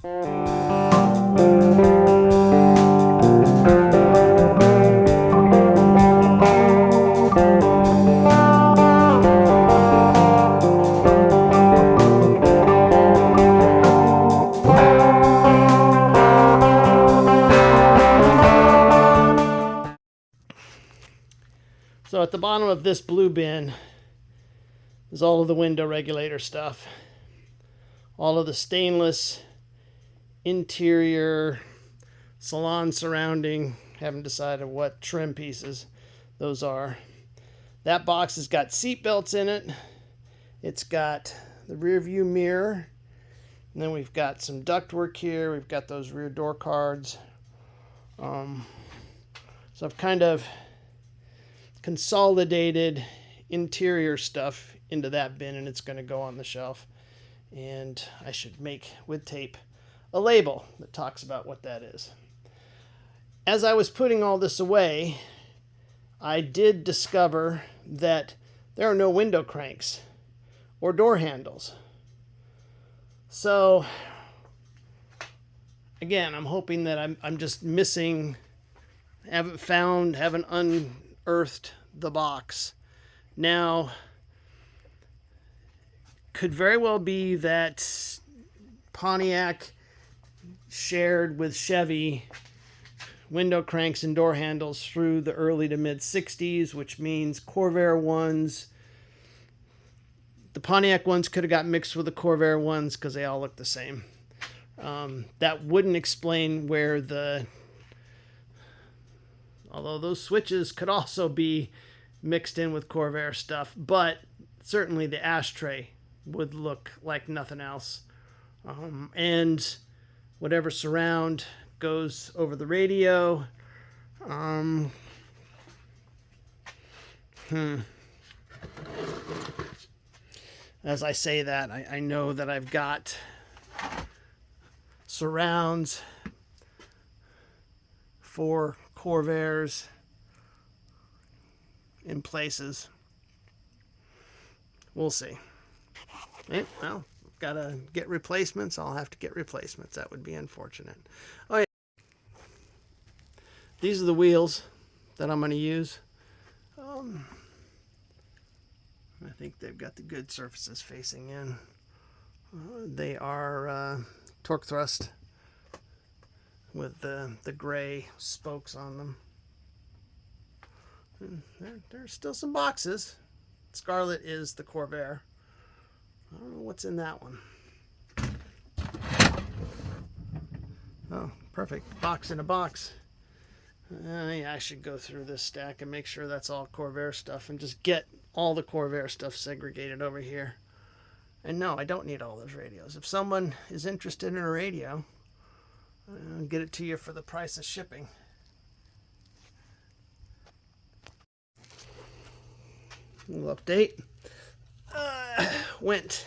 So at the bottom of this blue bin is all of the window regulator stuff. All of the stainless interior salon surrounding. Haven't decided what trim pieces those are. That box has got seat belts in it. It's got the rear view mirror. And then we've got some ductwork here. We've got those rear door cards. So I've kind of consolidated interior stuff into that bin, and it's going to go on the shelf. And I should make with tape a label that talks about what that is. As I was putting all this away, I did discover that there are no window cranks or door handles. So again, I'm hoping that I'm just missing, haven't unearthed the box. Now, could very well be that Pontiac shared with Chevy window cranks and door handles through the early to mid 60s, which means Corvair ones, the Pontiac ones could have got mixed with the Corvair ones because they all look the same. That wouldn't explain where although those switches could also be mixed in with Corvair stuff, but certainly the ashtray would look like nothing else. And whatever surround goes over the radio. As I say that, I know that I've got surrounds for Corvairs in places. We'll see. Okay, well, gotta get replacements. I'll have to get replacements. That would be unfortunate. Oh yeah. These are the wheels that I'm going to use. I think they've got the good surfaces facing in. They are torque thrust with the gray spokes on them. And there's still some boxes. Scarlet is the Corvair. I don't know what's in that one. Oh, perfect. Box in a box. Yeah, I should go through this stack and make sure that's all Corvair stuff and just get all the Corvair stuff segregated over here. And no, I don't need all those radios. If someone is interested in a radio, I'll get it to you for the price of shipping. A little update. Went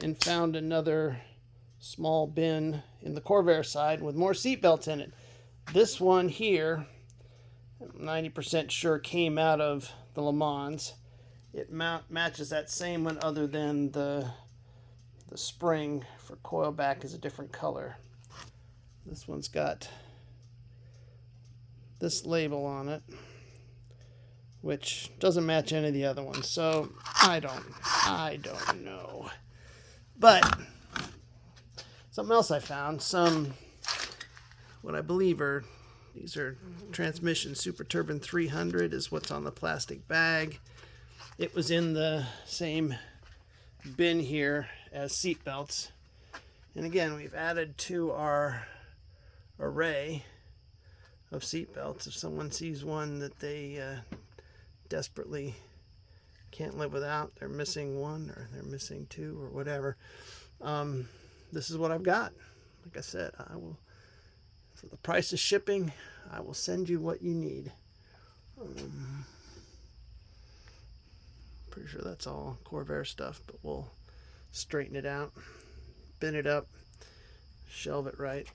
and found another small bin in the Corvair side with more seat belts in it. This one here, I'm 90% sure came out of the LeMans. It matches that same one, other than the spring for coil back is a different color. This one's got this label on it, which doesn't match any of the other ones. So I don't know. But something else I found, what I believe these are transmission Super Turbine 300 is what's on the plastic bag. It was in the same bin here as seat belts. And again, we've added to our array of seat belts. If someone sees one that they desperately can't live without, they're missing one or they're missing two or whatever, this is what I've got. Like I said, I will, for the price of shipping, I will send you what you need. Pretty sure that's all Corvair stuff, but we'll straighten it out, bin it up, shelve it right.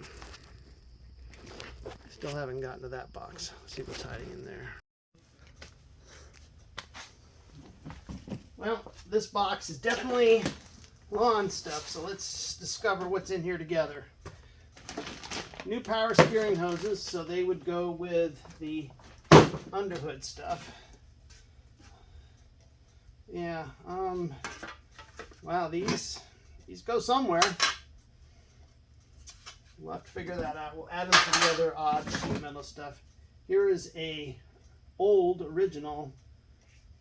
Still haven't gotten to that box. Let's see what's hiding in there. Well, this box is definitely lawn stuff. So let's discover what's in here together. New power steering hoses, so they would go with the underhood stuff. Yeah, wow, these go somewhere. We'll have to figure that out. We'll add them to the other odd sheet metal stuff. Here is a old original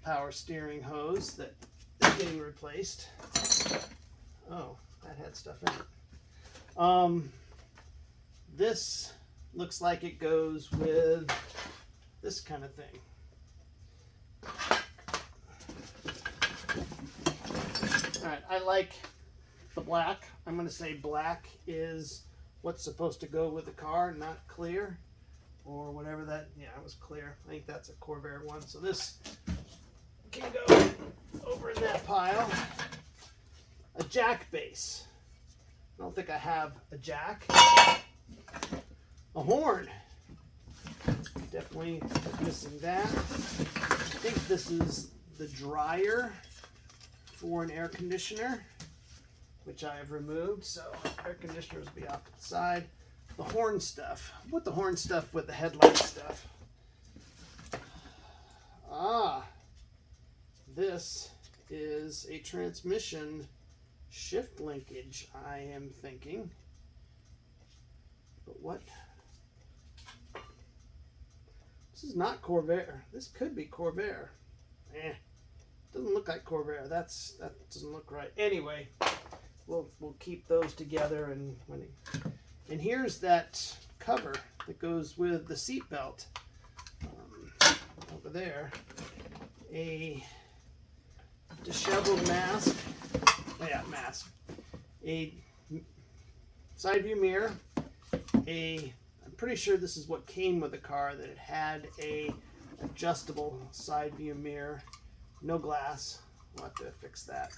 power steering hose that is getting replaced. Oh, that had stuff in it. This looks like it goes with this kind of thing. All right, I like the black. I'm going to say black is what's supposed to go with the car, not clear or whatever that. Yeah, it was clear. I think that's a Corvair one. So this can go over in that pile. A jack base. I don't think I have a jack. A horn. Definitely missing that. I think this is the dryer for an air conditioner, which I have removed, so air conditioners will be off to the side. The horn stuff. Put the horn stuff with the headlight stuff. This is a transmission shift linkage, I am thinking. But what? This is not Corvair. This could be Corvair. Doesn't look like Corvair. That doesn't look right. Anyway, we'll keep those together, and here's that cover that goes with the seat belt. Over there, a disheveled mask. Oh yeah, mask. A side view mirror. I'm pretty sure this is what came with the car, that it had a adjustable side view mirror. No glass. We'll have to fix that.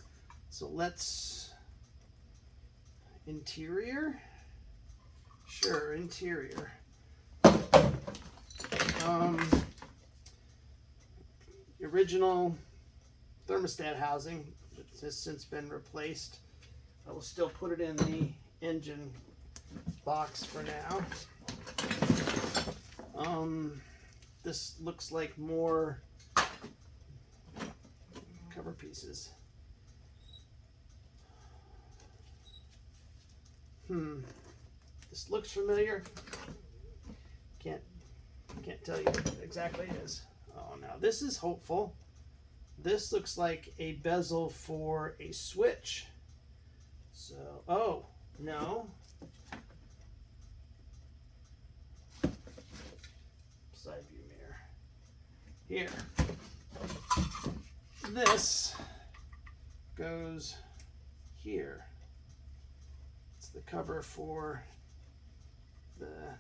So let's interior. Sure, interior. The original thermostat housing has since been replaced. I will still put it in the engine box for now. This looks like more cover pieces. This looks familiar. Can't tell you what exactly it is. Oh, now this is hopeful. This looks like a bezel for a switch. So, oh, no. Side view mirror. Here. This goes here. It's the cover for the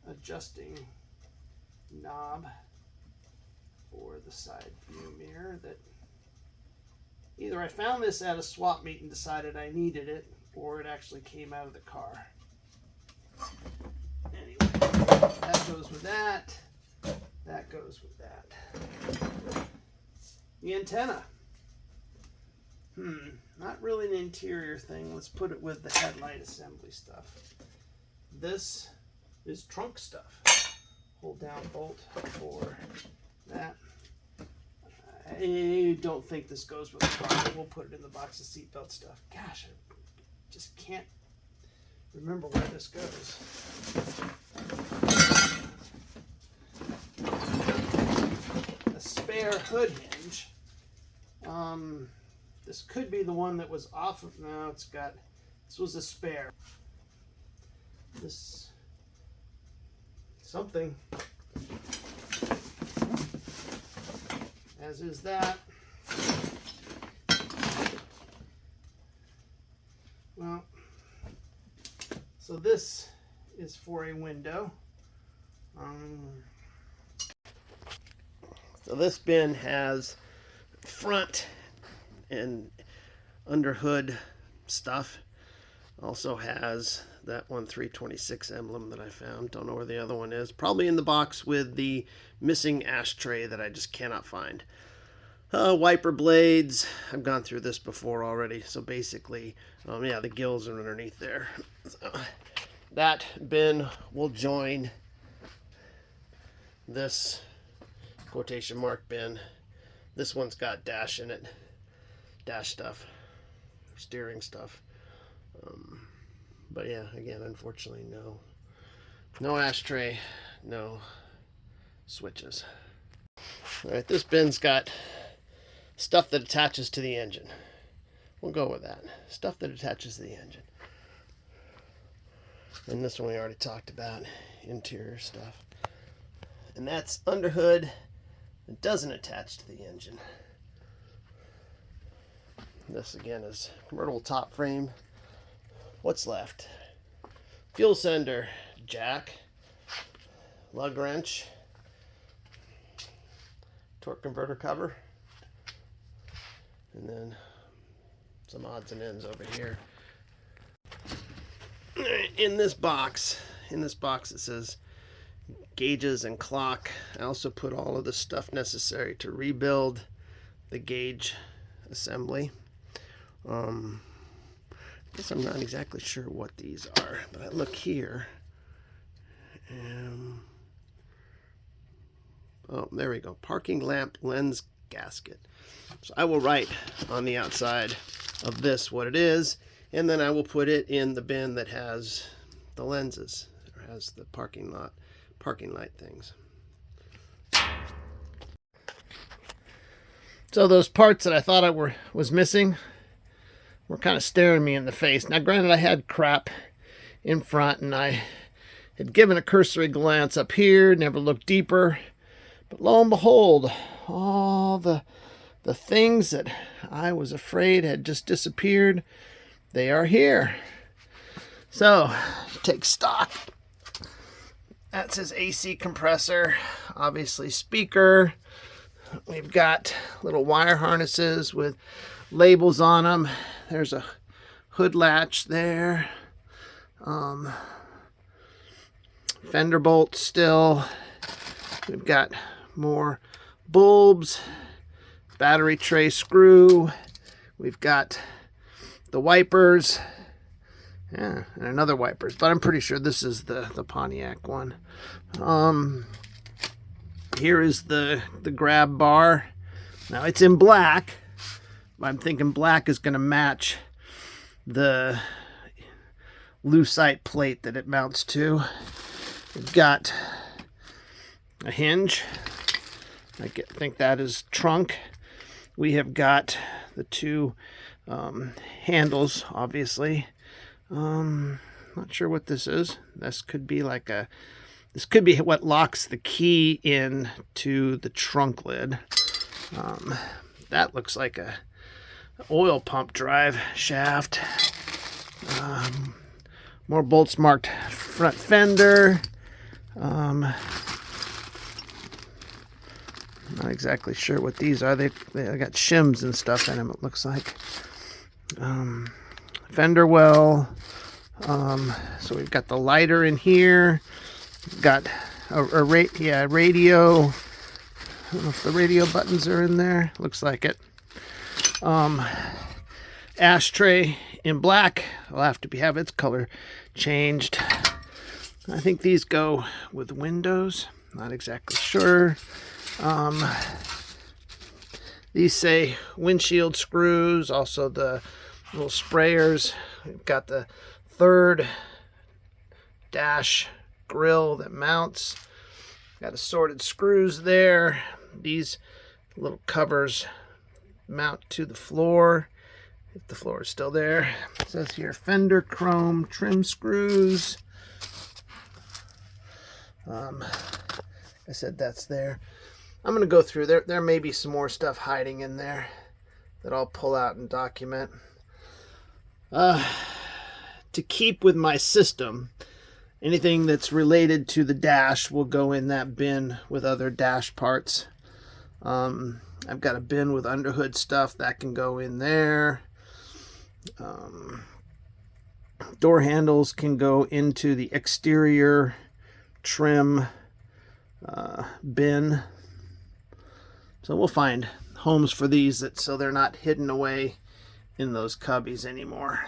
adjusting knob for the side view mirror. That either I found this at a swap meet and decided I needed it, or it actually came out of the car. Anyway, that goes with that. That goes with that. The antenna. Not really an interior thing. Let's put it with the headlight assembly stuff. This is trunk stuff. Hold down bolt for that. I don't think this goes with the car. We'll put it in the box of seatbelt stuff. Gosh, I just can't remember where this goes. A spare hood hinge. This could be the one that was off of. No, this was a spare. This something. As is that. Well, so this is for a window. So this bin has front and under hood stuff. Also has that 1326 emblem that I found. Don't know where the other one is. Probably in the box with the missing ashtray that I just cannot find. Wiper blades. I've gone through this before already. So basically, yeah, the gills are underneath there. So that bin will join this quotation mark bin. This one's got dash in it. Dash stuff. Steering stuff. But yeah, again, unfortunately, no ashtray, no switches. All right, this bin's got stuff that attaches to the engine. We'll go with that. Stuff that attaches to the engine. And this one we already talked about, interior stuff. And that's underhood that doesn't attach to the engine. This again is convertible top frame. What's left? Fuel sender jack, lug wrench, torque converter cover, and then some odds and ends over here. In this box it says gauges and clock. I also put all of the stuff necessary to rebuild the gauge assembly. I guess I'm not exactly sure what these are, but I look here. Oh, there we go. Parking lamp lens gasket. So I will write on the outside of this what it is, and then I will put it in the bin that has the lenses, or has the parking light things. So those parts that I thought was missing were kind of staring me in the face. Now, granted, I had crap in front, and I had given a cursory glance up here, never looked deeper. But lo and behold, all the things that I was afraid had just disappeared, they are here. So, take stock. That says AC compressor, obviously speaker. We've got little wire harnesses with labels on them. There's a hood latch there. Fender bolts still. We've got more bulbs, battery tray screw. We've got the wipers. Yeah, and another wipers, but I'm pretty sure this is the Pontiac one. Here is the grab bar. Now it's in black. I'm thinking black is going to match the lucite plate that it mounts to. We've got a hinge. I think that is trunk. We have got the two handles, obviously. Not sure what this is. This could be this could be what locks the key in to the trunk lid. That looks like a oil pump drive shaft. More bolts marked front fender. Not exactly sure what these are. They got shims and stuff in them, it looks like. Fender well. So we've got the lighter in here. We've got a radio. I don't know if the radio buttons are in there. Looks like it. Ashtray in black. I'll have to have its color changed. I think these go with windows. Not exactly sure. These say windshield screws. Also the little sprayers. We've got the third dash grill that mounts. Got assorted screws there. These little covers mount to the floor, if the floor is still there. It says here fender chrome trim screws. I said that's there. I'm going to go through there. There may be some more stuff hiding in there that I'll pull out and document. To keep with my system, anything that's related to the dash will go in that bin with other dash parts. I've got a bin with underhood stuff that can go in there. Door handles can go into the exterior trim bin. So we'll find homes for these so they're not hidden away in those cubbies anymore.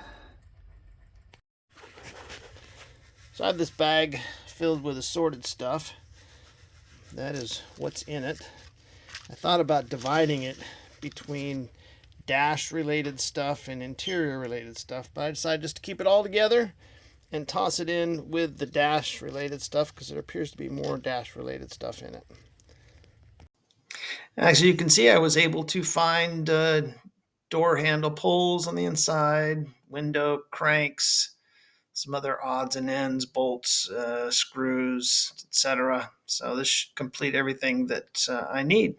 So I have this bag filled with assorted stuff. That is what's in it. I thought about dividing it between dash related stuff and interior related stuff, but I decided just to keep it all together and toss it in with the dash related stuff because there appears to be more dash related stuff in it. As you can see, I was able to find door handle pulls on the inside, window cranks, some other odds and ends, bolts, screws, etc. So this should complete everything that I need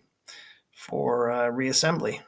for reassembly.